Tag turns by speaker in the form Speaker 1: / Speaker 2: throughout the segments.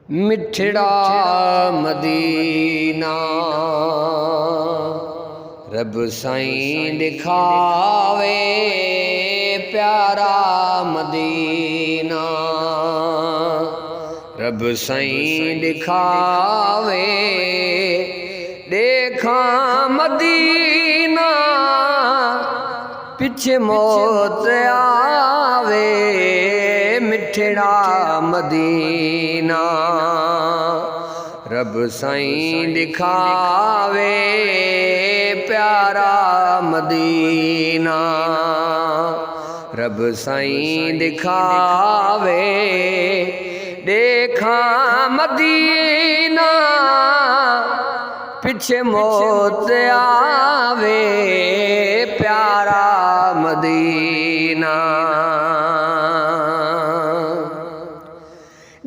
Speaker 1: मिठड़ा Medina रब साईं दिखावे प्यारा मदीना। रब साईं दिखावे देखा मदीना, पीछे मौत आवे मिठड़ा मदीना। रब साईं दिखावे प्यारा मदीना। रब साईं दिखावे देखा मदीना, पीछे मौत आवे प्यारा मदीना।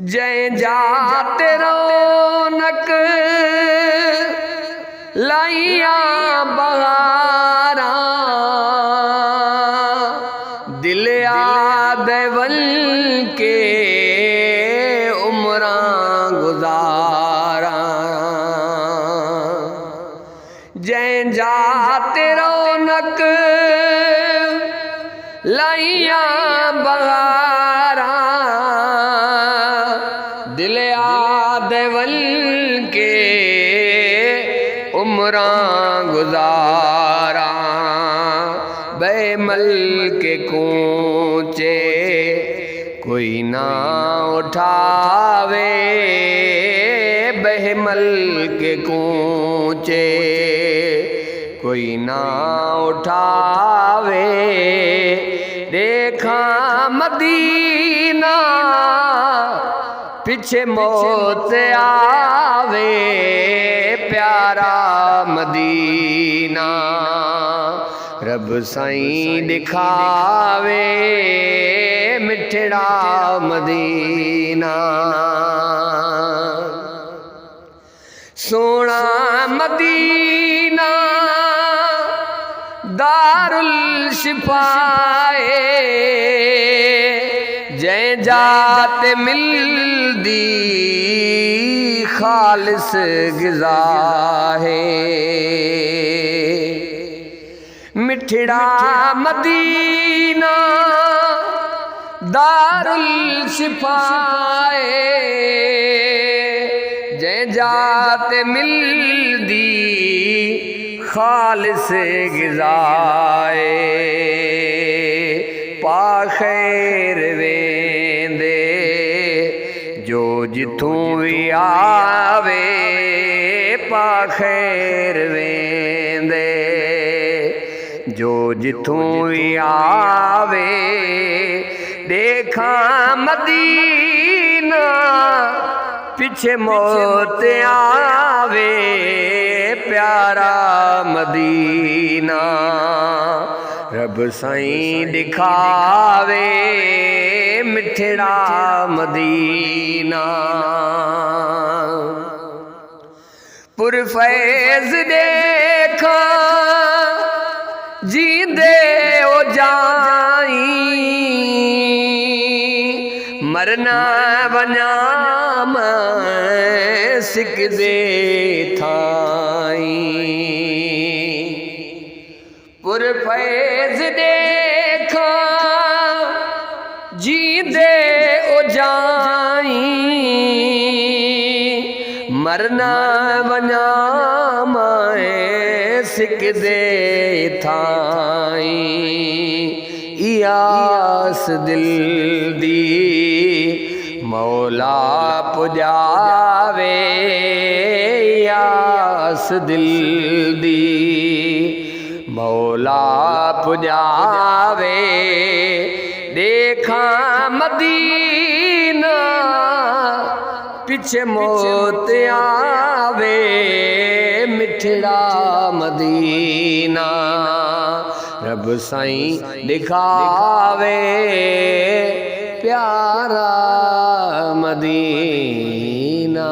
Speaker 1: जय जाते रौनक लाइया बहारा, दिल आदवल के उम्रा गुजारा। जय जाते रौनक लाइया बहारा, दिल आदवल के उम्रा गुजारा। बेमल के कूचे कोई ना उठावे, बहमल के कूचे कोई ना उठावे देखा मदीना, पीछे मौत आवे प्यारा मदीना। रब साईं दिखावे मिठड़ा मदीना। सोना मदीना दारुल शिफाए, जय जात मिलदी खालिस गिज़ा है। मिठड़ा मदीना दारुल शिफाए, जय जात मिलदी खालिस गिज़ाए। पाखैर वेंदे जो जिथों भी आवे, पाखैर वेंदे जो जिथों भी आवे देखा मदीना, पीछे मौत आवे प्यारा मदीना। रब साईं दिखावे मिठड़ा मदीना। पुरफैज़ देखा जींदे ओ जाई, मरना वञा मैं सिकदे थाई। पुरफैज़ देखा जींदे ओ जाई, मरना वञा मैं सिकदे थाई। इयास दिल दी मौला पुजावे, इयास दिल दी मौला पुजावे देखा मदीना, पीछे मौत आवे मिठड़ा मदीना। रब साईं दिखावे प्यारा मदीना।